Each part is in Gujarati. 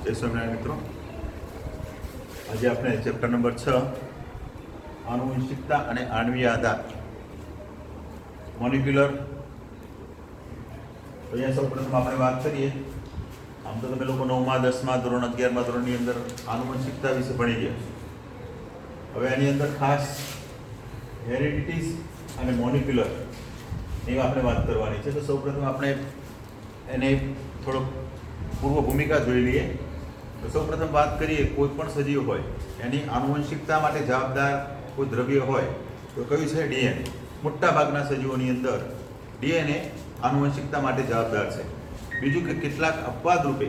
જય સ્વામિનારાયણ મિત્રો, આજે આપણે ચેપ્ટર નંબર 6 આનુવંશિકતા અને આણ્વીય આધાર મોલિક્યુલર. તો અહીંયા સૌપ્રથમ આપણે વાત કરીએ. આમ તો તમે લોકો 9મા 10મા ધોરણ 11મા ધોરણની અંદર આનુવંશિકતા વિશે ભણી ગયા. હવે આની અંદર ખાસ હેરિડિટીઝ અને મોલિક્યુલર એવી આપણે વાત કરવાની છે. તો સૌપ્રથમ આપણે એને થોડોક પૂર્વ ભૂમિકા જોઈ લઈએ. તો સૌપ્રથમ વાત કરીએ, કોઈ પણ સજીવ હોય એની આનુવંશિકતા માટે જવાબદાર કોઈ દ્રવ્ય હોય તો કયું છે? ડીએનએ. મોટા ભાગના સજીવોની અંદર ડીએનએ આનુવંશિકતા માટે જવાબદાર છે. બીજું કે કેટલાક અપવાદ રૂપે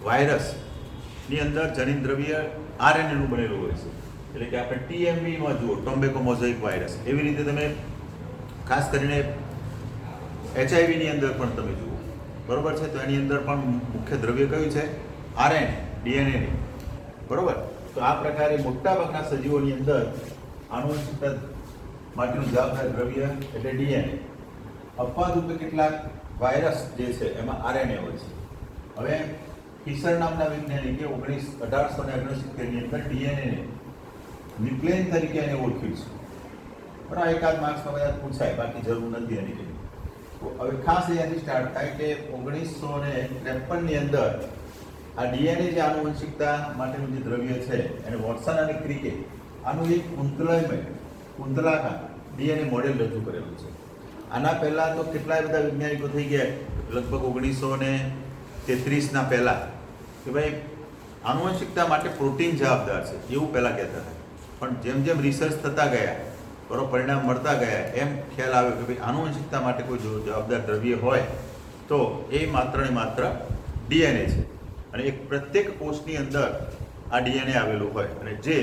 વાયરસની અંદર જનીન દ્રવ્ય આરએનએનું બનેલું હોય છે. એટલે કે આપણે ટીએમવીમાં જુઓ, ટોમ્બેકો મોઝેઇક વાયરસ. એવી રીતે તમે ખાસ કરીને એચઆઈવીની અંદર પણ તમે જુઓ, બરોબર છે. તો એની અંદર પણ મુખ્ય દ્રવ્ય કયું છે? RNA, DNA. બરોબર. તો આ પ્રકારે મોટાભાગના સજીવોની અંદર આનુવંશિકતા માટેનું જવાબદાર દ્રવ્ય એટલે ડીએનએ. અપવાદ રૂપે કેટલાક વાયરસ જે છે એમાં આરએનએ હોય છે. હવે ફિશર નામના વૈજ્ઞાનિકે 1869ની અંદર ડીએનએને ન્યુક્લિયન તરીકે એને ઓળખ્યું છે. પણ એકાદ માર્ક્સમાં કદાચ પૂછાય, બાકી જરૂર નથી એની. તો હવે ખાસ અહીંયાથી સ્ટાર્ટ થાય કે 1953ની અંદર આ ડીએનએ જે આનુવંશિકતા માટેનું જે દ્રવ્ય છે એને વોટસન અને ક્રિકે આનું એક કુંતલાકાર ડીએનએ મોડેલ રજૂ કરેલું છે. આના પહેલાં તો કેટલાય બધા વૈજ્ઞાનિકો થઈ ગયા, લગભગ 1933ના પહેલાં, કે ભાઈ આનુવંશિકતા માટે પ્રોટીન જવાબદાર છે એવું પહેલાં કહેતા હતા. પણ જેમ જેમ રિસર્ચ થતા ગયા, બરોબર, પરિણામ મળતા ગયા, એમ ખ્યાલ આવ્યો કે ભાઈ આનુવંશિકતા માટે કોઈ જવાબદાર દ્રવ્ય હોય તો એ માત્ર ને માત્ર ડીએનએ છે. અને એક પ્રત્યેક કોષની અંદર આ ડીએનએ આવેલું હોય, અને જે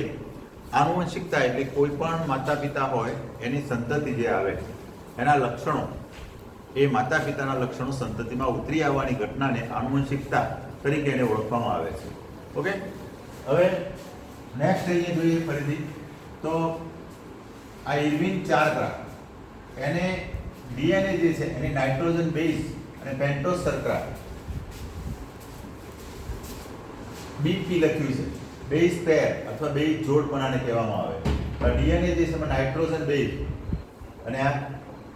આનુવંશિકતા એટલે કોઈ પણ માતા પિતા હોય એની સંતતિ જે આવે એના લક્ષણો, એ માતા પિતાના લક્ષણો સંતતિમાં ઉતરી આવવાની ઘટનાને આનુવંશિકતા તરીકે એને ઓળખવામાં આવે છે. ઓકે. હવે નેક્સ્ટ અહીંયા જોઈએ ફરીથી તો આ ઇર્વિન ચારગ્રા, એને ડીએનએ જે છે એને નાઇટ્રોજન બેઝ અને પેન્ટોઝ શર્કરા બીપી લખ્યું છે. બેઝ પેર અથવા બેઝ જોડ પણ આને કહેવામાં આવે. ડીએનએ જે છે એમાં નાઇટ્રોજન બેઝ અને આ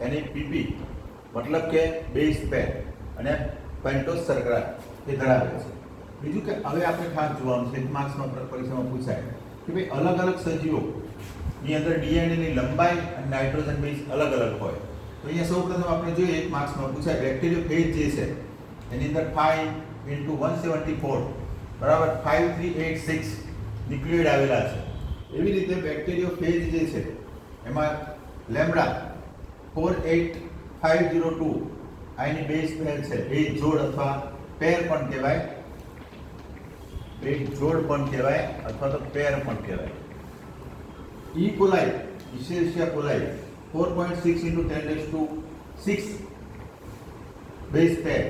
એની પીપી મતલબ કે બેઝ પેર અને પેન્ટોઝ શર્કરા એ ધરાવે છે. બીજું કે હવે આપણે ખાસ જોવાનું છે, માર્ક્સમાં પરીક્ષામાં પૂછાય કે ભાઈ અલગ અલગ સજીવોની અંદર ડીએનએની લંબાઈ અને નાઇટ્રોજન બેઝ અલગ અલગ હોય. તો અહીંયા સૌપ્રથમ આપણે જોઈએ, એક માર્ક્સમાં પૂછાય, બેક્ટેરિયોફેજ જે છે એની અંદર 5 × 174 બરાબર 5386 ન્યુક્લિયોઇડ આવેલા છે. એવી રીતે બેક્ટેરિયોફેજ જે છે એમાં લેમ્બડા 48502 આ એની બેઝ પેર છે. બેઝ જોડ અથવા પેર પણ કહેવાય, બેઝ જોડ પણ કહેવાય અથવા તો પેર પણ કહેવાય. ઈ કોલાઈ, ઇશેરિયા કોલાઈ 4.6 × 10⁶ બેઝ પેર.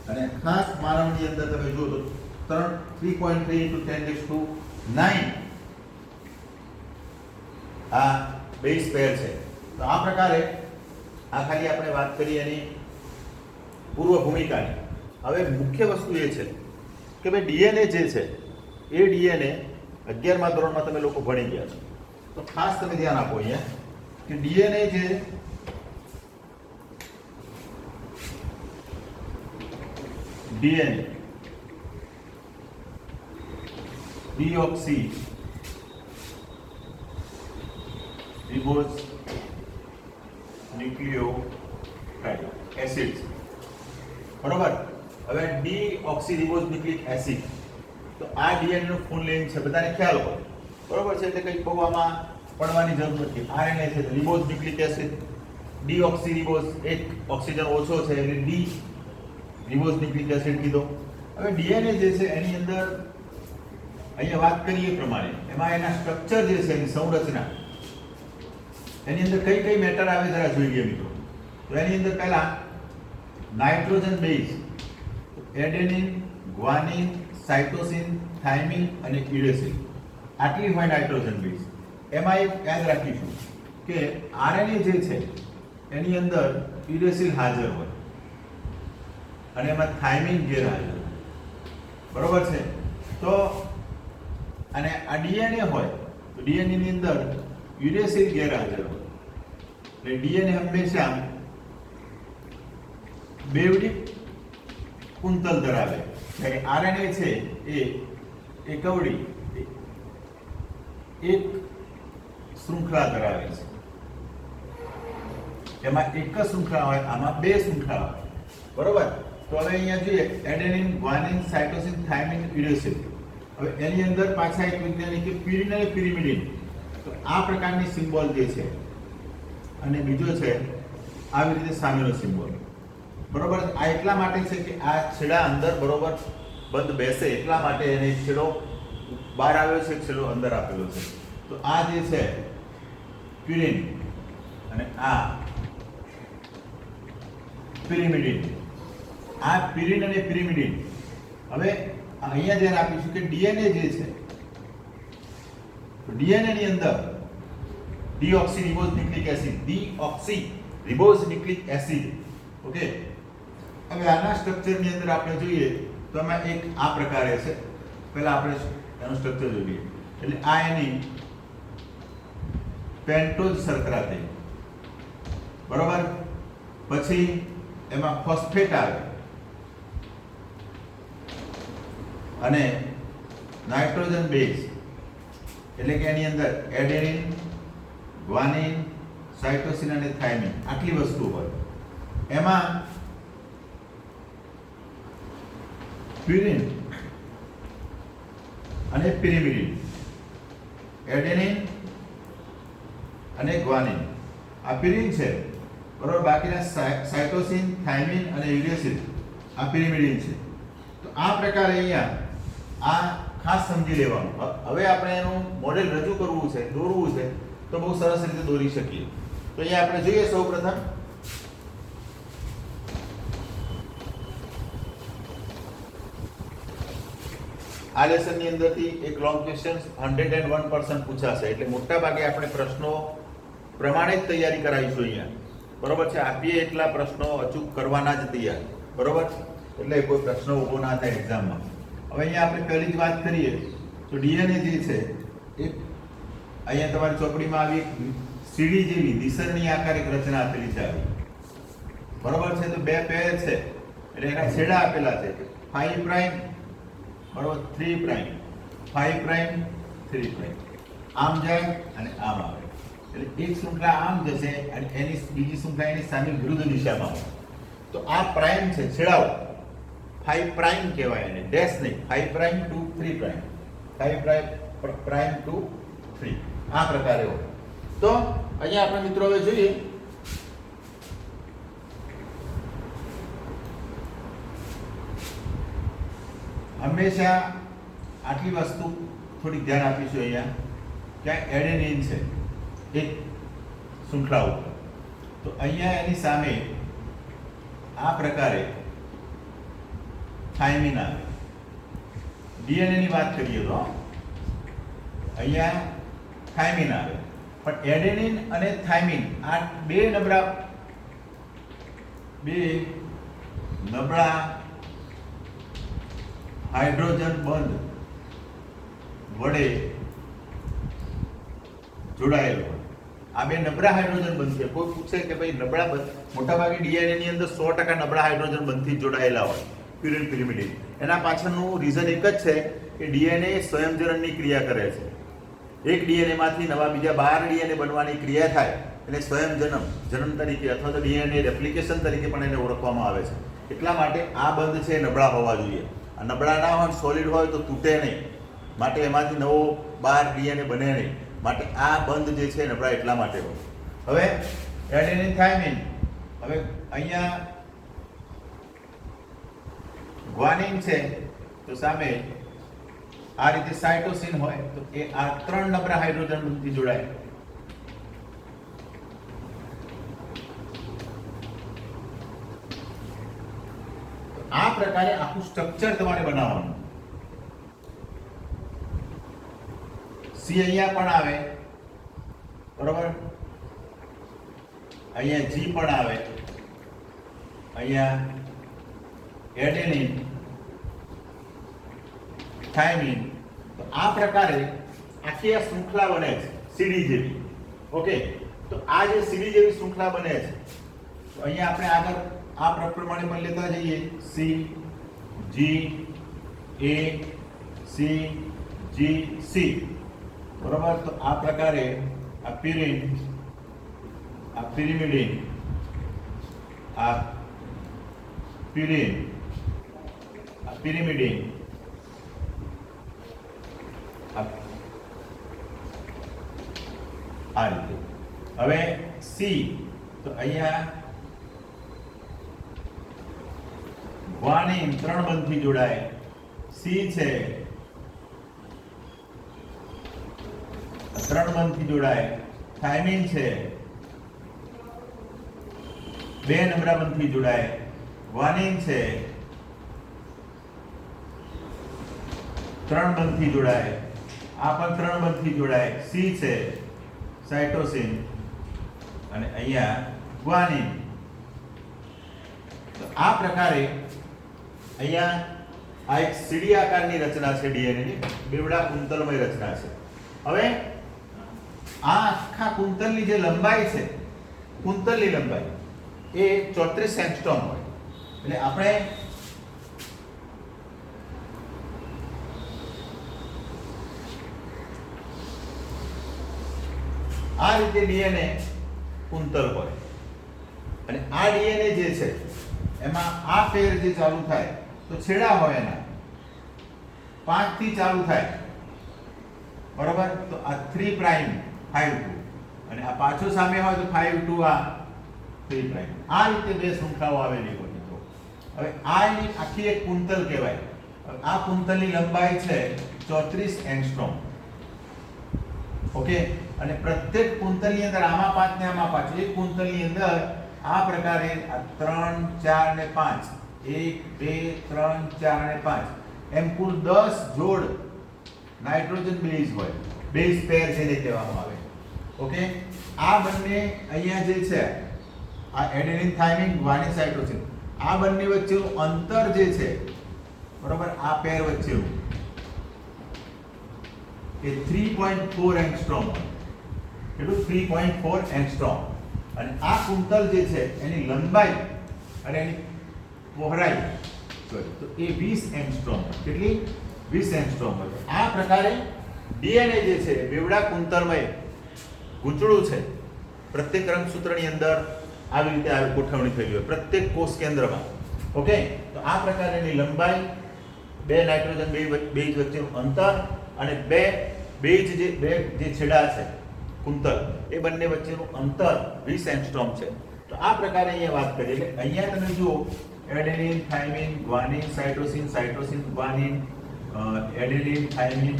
અને ખાસ માનવની અંદર તમે જુઓ તો 3.3 × 10⁹ આ બેઝ પેર છે. તો આ પ્રકારે આ ખાલી આપણે વાત કરી એની પૂર્વ ભૂમિકાની. હવે મુખ્ય વસ્તુ એ છે કે ભાઈ ડીએનએ જે છે એ ડીએનએ 11મા ધોરણમાં તમે લોકો ભણી ગયા છો. તો ખાસ તમે ધ્યાન આપો અહીંયા કે ડીએનએ જે DNA deoxy ribose nucleotide acid, બરોબર. હવે ડીઓક્સી રિબોઝ ન્યુક્લિક એસિડ, તો આ ડીએનએ નું ફૂલ નેમ છે, બધાને ખ્યાલ હોય, બરોબર છે. એટલે કંઈ બહુ આમાં પડવાની જરૂર નથી. આરએનએ છે ribose nucleic acid, deoxy ribose, એક ઓક્સિજન ઓછો છે એટલે ડી રિબોઝ ન્યુક્લિક એસિડ કીધો. હવે ડીએનએ જે છે એની અંદર અહીંયા વાત કરીએ પ્રમાણે એમાં એના સ્ટ્રક્ચર જે છે એની સંરચના, એની અંદર કઈ કઈ મેટર આવે જરા જોઈ લઈએ મિત્રો. તો એની અંદર પહેલા nitrogen base, adenine, guanine, cytosine, thiamine અને યુરેસિલ, આટલી હોય નાઇટ્રોજન બેઝ. એમાં એક યાદ રાખીશું કે આરએનએ જે છે એની અંદર યુરેસિલ હાજર હોય અને એમાં થાઇમિન ગેરહાજર, બરોબર છે. તો અને આ ડીએનએ હોય તો ડીએનએ ની અંદર યુરેસિલ ગેરહાજર હોય એટલે ડીએનએ હંમેશા બેવડી કુંતલ ધરાવે, જ્યારે આરએનએ છે એ એકવડી એક શૃંખલા ધરાવે છે. એમાં એક જ શૃંખલા હોય, આમાં બે શૃંખલા હોય. બરોબર. તો હવે અહીંયા જોઈએ adenine, guanine, cytosine, thiamine, uracil. હવે એની અંદર પાછા એક વૈજ્ઞાનિકે પ્યુરિન અને પિરિમિડિન, તો આ પ્રકારની સિમ્બોલ જે છે, અને બીજો છે આવી રીતે સામેનો સિમ્બોલ. બરોબર. આ એટલા માટે છે કે આ છેડા અંદર બરોબર બંધ બેસે, એટલા માટે એને છેડો બહાર આવ્યો છે, છેડો અંદર આપેલો છે. તો આ જે છે પ્યુરિન અને આ પિરિમિડિન. આ પ્યુરિન અને પિરિમિડિન. હવે અહીંયા ધ્યાન આપીશું કે ડીએનએ જે છે, તો ડીએનએ ની અંદર ડીઓક્સીરિબોઝ ન્યુક્લિક એસિડ, ઓકે. હવે આના સ્ટ્રક્ચર ની અંદર આપણે જોઈએ તો એમાં એક આ પ્રકારે છે. પહેલા આપણે એનું સ્ટ્રક્ચર જોઈએ. એટલે આ એની પેન્ટોઝ શર્કરા થઈ, બરોબર. પછી એમાં ફોસ્ફેટ આવે અને નાઇટ્રોજન બેઝ, એટલે કે એની અંદર એડેનિન, ગ્વાનિન, સાયટોસિન અને થાઇમિન આટલી વસ્તુ હોય. એમાં પ્યુરિન અને પિરિમિડિન, એડેનિન અને ગ્વાનિન, આ પ્યુરિન છે, બરોબર. બાકીના સાયટોસિન, થાઇમિન અને યુરેસિલ આ પિરિમિડિન છે. તો આ પ્રકારે અહીંયા આ ખાસ સમજી લેવાનું. હવે આપણે એનું મોડેલ રજૂ કરવું છે, દોરવું છે, તો બહુ સરસ રીતે દોરી શકીએ. તો અહીંયા આપણે જોઈએ સૌપ્રથમ આ લેસનની અંદરથી એક લોંગ ક્વેશ્ચન 101% પૂછાશે, એટલે મોટા ભાગે આપણે પ્રશ્નો પ્રમાણે જ તૈયારી કરાવીશું અહીંયા. બરોબર છે. આપીએ એટલા પ્રશ્નો અચૂક કરવાના જ તૈયાર, બરોબર. એટલે કોઈ પ્રશ્ન ઊભો ના થાય એક્ઝામમાં. હવે અહીંયા આપણે પહેલી જ વાત કરીએ તો ડીએનએ જે છે એ અહીંયા તમારી ચોપડીમાં આવી સીડી જેવી દિશરની આકાર એક રચના આપેલી છે આવી, બરોબર છે. તો બે પેર છે એટલે એના છેડા આપેલા છે 5 પ્રાઇમ, બરોબર, 3 પ્રાઇમ, 5 પ્રાઇમ, 3 પ્રાઇમ. આમ જાય અને આમ આવે, એટલે એક શૃંખલા આમ જશે અને એની બીજી શૃંખલા એની સામે વિરુદ્ધ દિશામાં આવે. તો આ પ્રાઇમ છે, છેડાઓ 5 પ્રાઇમ કહેવાય એને, ડેશ નહીં. 5 prime two 3 prime, 5 prime two 3, આ પ્રકારે હોય. તો અહીંયા આપણે મિત્રો હવે જોઈએ હંમેશા આટલી વસ્તુ થોડીક ધ્યાન આપીશું. અહીંયા ક્યાં એડેનિન છે એક શૃંખલા ઉપર, તો અહીંયા એની સામે આ પ્રકારે થાઇમિન આવે. ડીએનએ ની વાત કરીએ તો અહીંયા થાઇમિન આવે, પણ એડેનિન અને થાઇમિન આ બે નબળા હાઇડ્રોજન બંધ વડે જોડાયેલો. આ બે નબળા હાઇડ્રોજન બંધ છે. કોઈ પૂછે કે ભાઈ નબળા બંધ, મોટાભાગે ડીએનએ ની અંદર 100% નબળા હાઇડ્રોજન બંધથી જોડાયેલા હોય, પ્યુરિન પિરિમિડિન. એના પાછળનું રીઝન એક જ છે કે ડીએનએ સ્વયંજનનની ક્રિયા કરે છે. એક ડીએનએ માંથી નવા બીજા 12 ડીએનએ બનવાની ક્રિયા થાય એટલે જન્મ તરીકે અથવા તો ડીએનએ રેપ્લિકેશન તરીકે પણ એને ઓળખવામાં આવે છે. એટલા માટે આ બંધ છે નબળા હોવા જોઈએ. આ નબળા ના હોય, સોલિડ હોય તો તૂટે નહીં, માટે એમાંથી નવો 12 ડીએનએ બને નહીં. માટે આ બંધ જે છે નબળા એટલા માટે હોય. હવે એડેનિન, થાઇમિન. હવે અહીંયા ગ્વાનિન છે તો સામે આ રીતે સાયટોસિન હોય તો એ આ 3 નબળા હાઇડ્રોજન બંધથી જોડાય. આ પ્રકારે આખું સ્ટ્રક્ચર તમારે બનાવવાનું. સી અહીંયા પણ આવે, બરોબર. અહીંયા જી પણ આવે, અહીંયા એડેનિન, થાઇમિન. તો આ પ્રકારે આખી આ શૃંખલા બને છે સીડી જેવી. ઓકે, તો આ જે સીડી જેવી શૃંખલા બને છે, તો અહીંયા આપણે આગળ આ પ્રમાણે પણ લેતા જઈએ. C G A C G C. બરોબર. તો આ પ્રકારે આ પિરિન, આ પિરિમિડિન, આ પિરિન, આ પિરિમિડિન, આ રીતે. હવે સી, તો અહીંયા ગ્વાનિન 3 બંધથી જોડાય. સી છે 3 બંધથી જોડાય. થાઇમિન છે 2 નમ્ર બંધથી જોડાય. ગ્વાનિન છે 3 બંધથી જોડાય. આ પણ 3 બંધથી જોડાય. સી છે સાઇટોસિન અને અહીંયા ગ્વાનિન. તો આ પ્રકારે અહીંયા આ એક સીડી આકારની રચના છે ડીએનએ ની, બેવડા કુંતલમય રચના છે. હવે આ આખા કુંતલની જે લંબાઈ છે, કુંતલની લંબાઈ એ 34 એંગસ્ટ્રોમ હોય. એટલે આપણે આ રીતે ડીએનએ કુંતલ હોય અને આ ડીએનએ જે છે એમાં આ પેર જે ચાલુ થાય તો છેડા હોય એના 5 થી ચાલુ થાય. બરોબર. તો આ 3 પ્રાઇમ 5 2 અને આ પાછો સામે હોય તો 5 2 આ 3 પ્રાઇમ. આ રીતે બે શૃંખલાઓ આવેલી હોય મિત્રો. હવે આ એની આખી એક કુંતલ કહેવાય. આ કુંતલની લંબાઈ છે 34 એંગસ્ટ્રોમ. ઓકે. અને પ્રત્યેક કુંતલની અંદર આમાં 5 ને આમાં 5, એક કુંતલની અંદર આ પ્રકારે આ 3 4 ને 5, 1 2 3 4 અને 5 એમ કુલ 10 જોડ નાઇટ્રોજન બેઝ હોય. બેઝ પેર જેને કહેવામાં આવે. ઓકે. આ બંને અહીંયા જે છે આ એડેનિન થાઇમિન ગ્વાનિન સાઇટોસિન, આ બંને વચ્ચેનું અંતર જે છે, બરોબર, આ પેર વચ્ચેનું એ 3.4 એંગસ્ટ્રોમ. એટલું 3.4 એંગસ્ટ્રોમ. અને આ કુંતલ જે છે એની લંબાઈ અને એની પહોળાઈ તો એ 20 એંગસ્ટ્રોમ. કેટલી? 20 એંગસ્ટ્રોમ હોય. આ પ્રકારે ડીએનએ જે છે બેવડા કુંતલમય ગૂંચળું છે. પ્રત્યેક રંગસૂત્રની અંદર આવી રીતે આવી ગોઠવણી થયેલી હોય પ્રત્યેક કોષ કેન્દ્રમાં. ઓકે. તો આ પ્રકારની લંબાઈ, 2 નાઇટ્રોજન બેઝ વચ્ચેનું અંતર અને બે જે છેડા છે કુંતલ એ બંને વચ્ચેનું અંતર 20 એંગસ્ટ્રોમ છે. તો આ પ્રકારે અહીંયા વાત કરીએ. એટલે અહીંયા તમે જુઓ adenine thiamine guanine cytosine, cytosine guanine, adenine thiamine,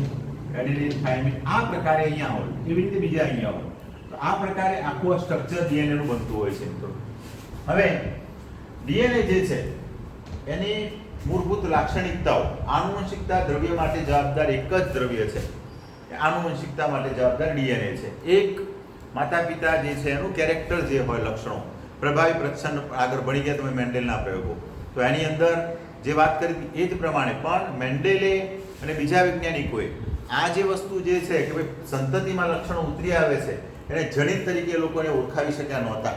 adenine thiamine, આ પ્રકારે અહીંયા હોય. એવી રીતે બીજા અહીંયા હોય. તો આ પ્રકારે આખું આ સ્ટ્રક્ચર ડીએનએ નું બનતું હોય છે મિત્રો. હવે ડીએનએ જે છે એની મૂળભૂત લાક્ષણિકતાઓ, આનુવંશિકતા દ્રવ્ય માટે જવાબદાર એક જ દ્રવ્ય છે. આનુવંશિકતા માટે જવાબદાર ડીએનએ છે. એક માતા પિતા જે છે એનું કેરેક્ટર જે હોય, લક્ષણો, પ્રભાવી પ્રચ્છન્ન, આગળ ભણી ગયા તમે મેન્ડેલના પ્રયોગો, તો એની અંદર જે વાત કરી એ જ પ્રમાણે પણ મેન્ડેલે અને બીજા વૈજ્ઞાનિકોએ આ જે વસ્તુ જે છે કે ભાઈ સંતતિમાં લક્ષણો ઉતરી આવે છે એને જનિત તરીકે લોકોને ઓળખાવી શક્યા નહોતા.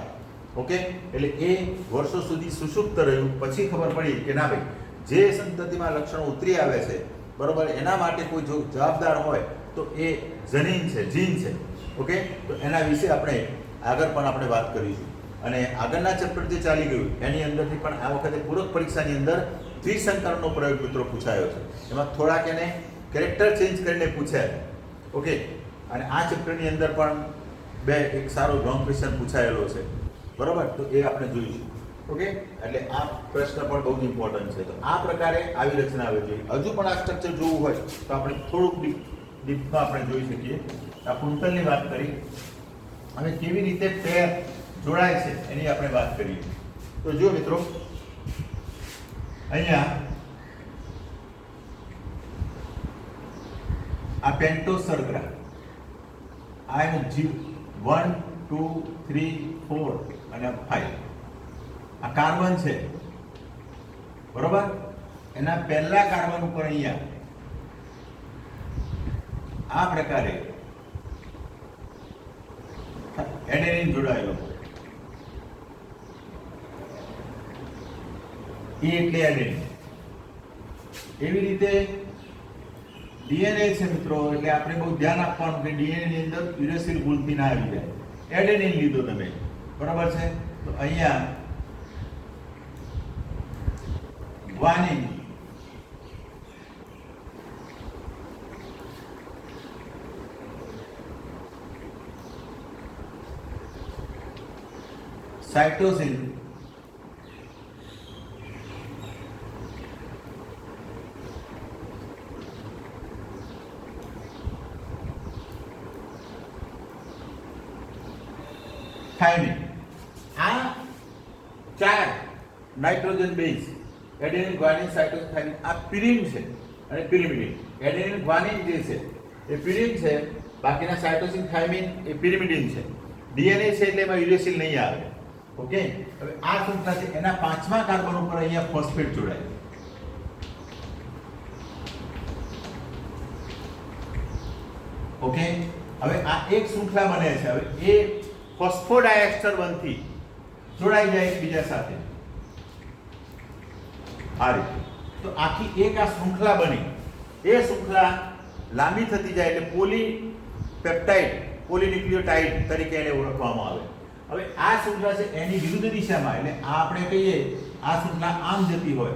ઓકે. એટલે એ વર્ષો સુધી સુષુપ્ત રહ્યું. પછી ખબર પડી કે ના ભાઈ, જે સંતતિમાં લક્ષણો ઉતરી આવે છે, બરોબર, એના માટે કોઈ જો જવાબદાર હોય તો એ જનીન છે, જીન છે. ઓકે. તો એના વિશે આપણે આગળ પણ આપણે વાત કરીશું. અને આગળના ચેપ્ટર જે ચાલી ગયું એની અંદરથી પણ આ વખતે પૂરક પરીક્ષાની અંદર દ્વિસંકરણનો પ્રયોગ મિત્રો પૂછાયો છે. એમાં થોડાક એને કેરેક્ટર ચેન્જ કરીને પૂછ્યા. ઓકે. અને આ ચેપ્ટરની અંદર પણ એક સારો લોંગ ક્વેશ્ચન પૂછાયેલો છે. બરોબર. તો એ આપણે જોઈશું. ઓકે. એટલે આ પ્રશ્ન પણ બહુ જ ઇમ્પોર્ટન્ટ છે. તો આ પ્રકારે આવી રચના આવી જોઈએ. હજુ પણ આ સ્ટ્રક્ચર જોવું હોય તો આપણે થોડુંક ડીપમાં આપણે જોઈ શકીએ. આ કુંતલની વાત કરી. હવે કેવી રીતે પેર જોડાય છે એની આપણે વાત કરીએ. તો જો મિત્રો, અહીંયા આ પેન્ટોસ શર્કરા, આ એનું જીવ 1 2 3 4 અને 5 આ કાર્બન છે, બરોબર. એના પહેલા કાર્બન ઉપર અહીંયા આ પ્રકારે એડેનિન જોડાયેલો એ એટલે એડેનિન. એવી રીતે ડીએનએ છે મિત્રો, એટલે આપણે બહુ ધ્યાન આપવાનું કે ડીએનએ ની અંદર યુરેસિલ ભૂલથી ના આવી જાય. એડેનિન લીધો તમે, બરાબર છે, તો અહીંયા ગ્વાનિન સાઇટોસિન થાઇમિન. આ ચાર nitrogen base adenine, guanine, cytosine, thiamine આ પિરિન છે અને પિરિમિડિન. એડેનિન ગ્વાનિન જે છે એ પિરિન છે, બાકીના સાઇટોસિન થાઇમિન એ પિરિમિડિન છે. ડીએનએ છે એટલે એમાં યુરેસિલ નહીં આવે. ઓકે, હવે આ શૃંખલા છે એના 5મા કાર્બન ઉપર અહીંયા ફોસ્ફેટ જોડાય. ઓકે, હવે આ એક શૃંખલા બને છે. હવે એ ફોસ્ફોડાયસ્ટર 1 થી જોડાઈ જાય એકબીજા સાથે આ રીતે. તો આખી એક આ શૃંખલા બની. એ શૃંખલા લાંબી થતી જાય એટલે પોલીપેપ્ટાઇડ, પોલીન્યુક્લિયોટાઇડ તરીકે એને ઓળખવામાં આવે. હવે આ શૃંખલા છે એની વિરુદ્ધ દિશામાં, એટલે આ આપણે કહીએ આ શૃંખલા આમ જતી હોય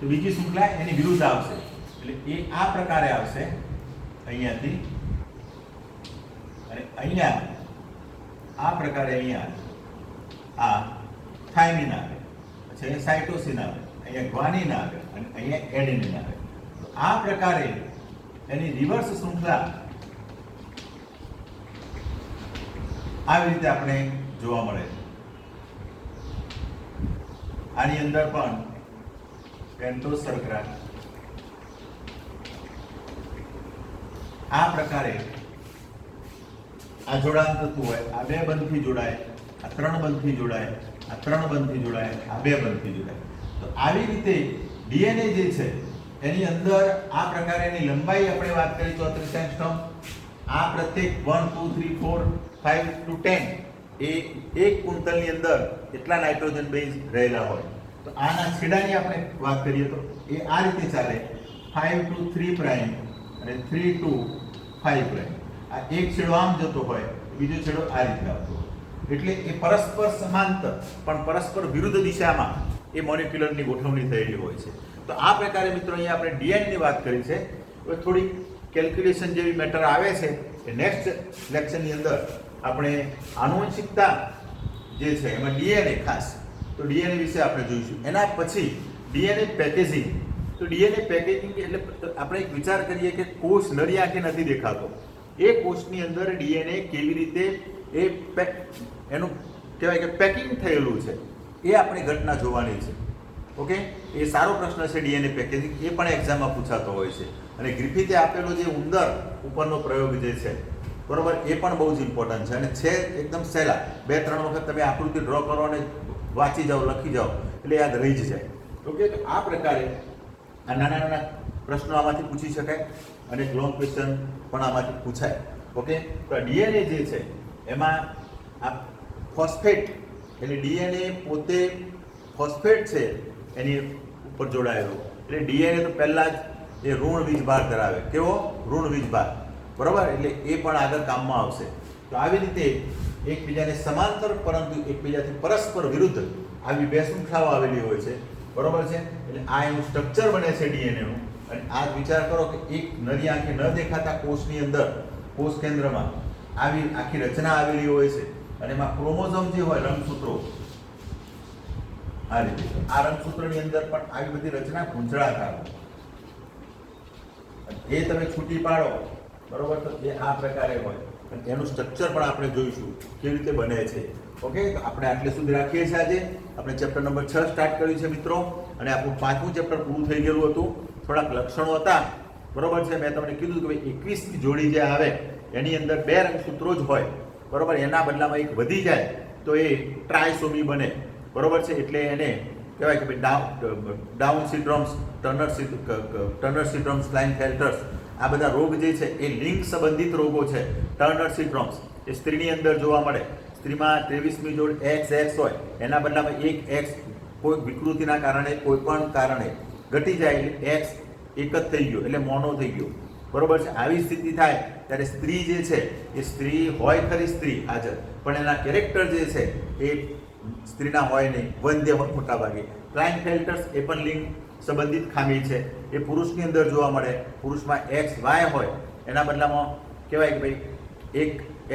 તો બીજી શૃંખલા એની વિરુદ્ધ આવશે. એટલે એ આ પ્રકારે આવશે અહીંયાથી, અને અહીંયા આ પ્રકારે અહીંયા આ થાઇમિન આવે, પછી અહીંયા સાઇટોસિન આવે, અહીંયા ગ્વાનિન આવે અને અહીંયા એડેનિન આવે. તો આ પ્રકારે એની રિવર્સ શૃંખલા આવી રીતે આપણે જોવા મળે છે. આની અંદર પણ પેન્ટોઝ શર્કરા આ પ્રકારે આ જોડાણ થતું હોય. આ 2 બંધથી જોડાય, આ 3 બંધથી જોડાય, આ 3 બંધથી જોડાય, આ 2 બંધથી જોડાય. તો આવી રીતે ડીએનએ જે છે એની અંદર આ પ્રકારેની લંબાઈ આપણે વાત કરી 34 એંગસ્ટ્રોમ. આ પ્રત્યેક 1 2 3 4 5 to 10 એ એક કુંતલની અંદર એટલા નાઇટ્રોજન બેઝ રહેલા હોય. તો આના છેડાની આપણે વાત કરીએ તો એ આ રીતે ચાલે 5 to 3 પ્રાઇમ અને 3 to 5 પ્રાઇમ. આ એક છેડો આમ જતો હોય, બીજો છેડો આ રીતે આવતો હોય. એટલે એ પરસ્પર સમાંતર પણ પરસ્પર વિરુદ્ધ દિશામાં એ મોલેક્યુલરની ગોઠવણી થયેલી હોય છે. તો આ પ્રકારે મિત્રો અહીંયા આપણે ડીએનએ ની વાત કરી છે. હવે થોડી કેલ્ક્યુલેશન જેવી મેટર આવે છે એ નેક્સ્ટ લેક્ચરની અંદર આપણે આનુવંશિકતા જે છે એમાં ડીએનએ ખાસ તો ડીએનએ વિશે આપણે જોઈશું. એના પછી ડીએનએ પેકેજિંગ. તો ડીએનએ પેકેજિંગ એટલે આપણે એક વિચાર કરીએ કે કોષ નરી આંખે નથી દેખાતો. એ કોષની અંદર ડીએનએ કેવી રીતે એ એનું કહેવાય કે પેકિંગ થયેલું છે એ આપણે ઘટના જોવાની છે. ઓકે, એ સારો પ્રશ્ન છે ડીએનએ પેકેજિંગ. એ પણ એક્ઝામમાં પૂછાતો હોય છે. અને ગ્રિફિથે આપેલો જે ઉંદર ઉપરનો પ્રયોગ જે છે બરોબર, એ પણ બહુ જ ઇમ્પોર્ટન્ટ છે અને છે એકદમ સહેલા. 2-3 વખત તમે આકૃતિ ડ્રો કરો અને વાંચી જાઓ, લખી જાઓ એટલે યાદ રહી જ જાય. ઓકે, તો આ પ્રકારે આ નાના નાના પ્રશ્નો આમાંથી પૂછી શકાય અને એક લોંગ ક્વેશ્ચન પણ આમાંથી પૂછાય. ઓકે, તો ડીએનએ જે છે એમાં આ ફોસ્ફેટ એટલે ડીએનએ પોતે ફોસ્ફેટ છે એની ઉપર જોડાયેલો. એટલે ડીએનએ તો પહેલા જ એ ઋણ વીજભાર ધરાવે. કેવો? ઋણ વીજભાર. બરોબર, એટલે એ પણ આગળ કામમાં આવશે. તો આવી રીતે એકબીજાને સમાંતર પરંતુ એકબીજાથી પરસ્પર વિરુદ્ધ આવી 2 શૃંખલાઓ આવેલી હોય છે. બરોબર છે, એટલે આ એનું સ્ટ્રક્ચર બને છે ડીએનએનું. અને આ વિચાર કરો કે એક નરી આંખે ન દેખાતા કોષની અંદર, કોષ કેન્દ્રમાં આવી આખી રચના આવેલી હોય છે અને એમાં ક્રોમોઝોમ જે હોય, રંગસૂત્રો આ રીતે. આ રંગસૂત્રની અંદર પણ આવી બધી રચના ગુંચળાકાર હોય. એ તમે છૂટી પાડો બરોબર, તો એ આ પ્રકારે હોય. એનું સ્ટ્રક્ચર પણ આપણે જોઈશું કેવી રીતે બને છે. ઓકે, તો આપણે આટલે સુધી રાખીએ છીએ. આજે આપણે ચેપ્ટર નંબર 6 સ્ટાર્ટ કર્યું છે મિત્રો, અને આપણું 5મું ચેપ્ટર પૂરું થઈ ગયેલું હતું. થોડાક લક્ષણો હતા બરોબર છે. મેં તમને કીધું કે ભાઈ 21ની જોડી જે આવે એની અંદર 2 રંગસૂત્રો જ હોય બરોબર, એના બદલામાં એક વધી જાય તો એ ટ્રાયસોમી બને. બરોબર છે, એટલે એને કહેવાય કે ભાઈ ડાઉન સિન્ડ્રોમ્સ, ટર્નર સિન્ડ્રોમ્સ, ક્લાઇનફેલ્ટર્સ આ બધા રોગ જે છે એ લિંગ સંબંધિત રોગો છે. ટર્નર સિન્ડ્રોમ્સ એ સ્ત્રીની અંદર જોવા મળે. સ્ત્રીમાં 23મી જોડ XX હોય, એના બદલામાં એક X કોઈ વિકૃતિના કારણે કોઈ પણ કારણે ઘટી જાય એટલે X એક જ થઈ ગયો એટલે મોનો થઈ ગયો. બરોબર છે. આવી સ્થિતિ થાય ત્યારે સ્ત્રી જે છે એ સ્ત્રી હોય ખરી સ્ત્રી હાજર, પણ એના કેરેક્ટર જે છે એ સ્ત્રીના હોય નહીં, વંધ્ય હોય મોટા ભાગે. ક્લાઇનફેલ્ટર્સ એ પણ લિંગ સંબંધિત ખામી છે. એ પુરુષની અંદર જોવા મળે. પુરુષમાં XY હોય એના બદલામાં કહેવાય કે ભાઈ એક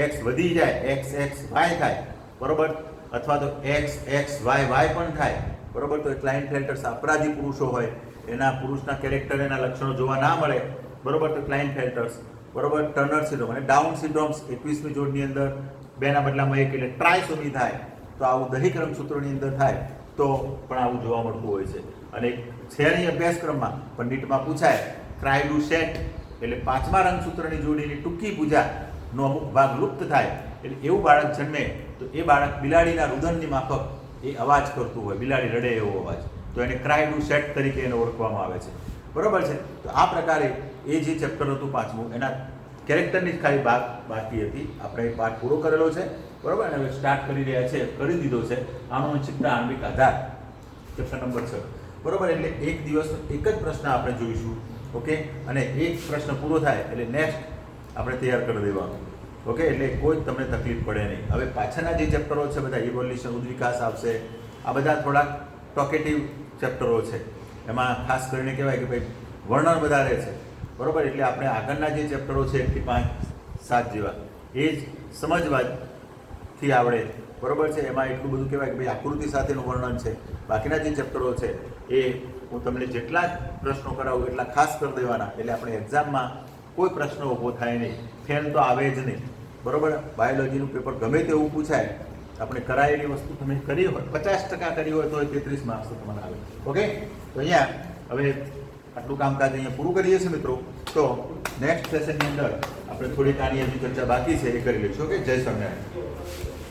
X વધી જાય, XXY થાય. બરોબર. અથવા તો XXYY પણ થાય. બરોબર. તો એ ક્લાઇનફેલ્ટર્સ અપરાધી પુરુષો હોય, એના પુરુષના કેરેક્ટર એના લક્ષણો જોવા ના મળે. બરોબર. તો ક્લાઇનફેલ્ટર્સ. બરોબર. ટર્નર સિન્ડ્રોમ અને ડાઉન સિન્ડ્રોમ્સ 21મી જોડની અંદર 2ના બદલામાં 1 એટલે ટ્રાયસોમી થાય. તો આવું દૈહિક રંગસૂત્રોની અંદર થાય તો પણ આવું જોવા મળતું હોય છે. અને છે અહીં અભ્યાસક્રમમાં પણ નીટમાં પૂછાય ક્રાયડુ સેટ એટલે 5મા રંગસૂત્રની જોડીની ટૂંકી પૂજાનો અમુક ભાગ લુપ્ત થાય એટલે એવું બાળક જન્મે તો એ બાળક બિલાડીના રુદનની માફક એ અવાજ કરતું હોય, બિલાડી રડે એવો અવાજ, તો એને ક્રાયડુ સેટ તરીકે એને ઓળખવામાં આવે છે. બરોબર છે. તો આ પ્રકારે એ જે ચેપ્ટર હતું 5મું એના કેરેક્ટરની જ ખાલી બાકી હતી. આપણે એ પાઠ પૂરો કરેલો છે. બરોબર. અને હવે સ્ટાર્ટ કરી દીધો છે આનુવંશિકતા આણ્વિક આધાર ચેપ્ટર નંબર 6. બરોબર. એટલે એક દિવસ એક જ પ્રશ્ન આપણે જોઈશું. ઓકે. અને એક પ્રશ્ન પૂરો થાય એટલે નેક્સ્ટ આપણે તૈયાર કરી દેવાનું. ઓકે. એટલે કોઈ તમને તકલીફ પડે નહીં. હવે પાછળના જે ચેપ્ટરો છે બધા ઇવોલ્યુશન, ઉદ્વિકાસ આવશે. આ બધા થોડાક ટોકેટિવ ચેપ્ટરો છે. એમાં ખાસ કરીને કહેવાય કે ભાઈ વર્ણન વધારે છે. બરોબર. એટલે આપણે આગળના જે ચેપ્ટરો છે 1 થી 5, 7 જેવા એ જ સમજવાથી આવડે. બરોબર છે. એમાં એટલું બધું કહેવાય કે ભાઈ આકૃતિ સાથેનું વર્ણન છે. બાકીના જે ચેપ્ટરો છે એ હું તમને જેટલા પ્રશ્નો કરાવું એટલા ખાસ કરી દેવાના, એટલે આપણે એક્ઝામમાં કોઈ પ્રશ્ન ઊભો થાય નહીં, ફેલ તો આવે જ નહીં. બરોબર. બાયોલોજીનું પેપર ગમે તેવું પૂછાય, આપણે કરાયેલી વસ્તુ તમે કરી હોય 50% કરી હોય તો 33 માર્ક્સ તમારે આવે. ઓકે. તો અહીંયા હવે આટલું કામકાજ અહીંયા પૂરું કરીએ છીએ મિત્રો. તો નેક્સ્ટ સેશનની અંદર આપણે થોડીક આની હજી ચર્ચા બાકી છે એ કરી લઈશું. ઓકે. જય સ્વામિનારાયણ.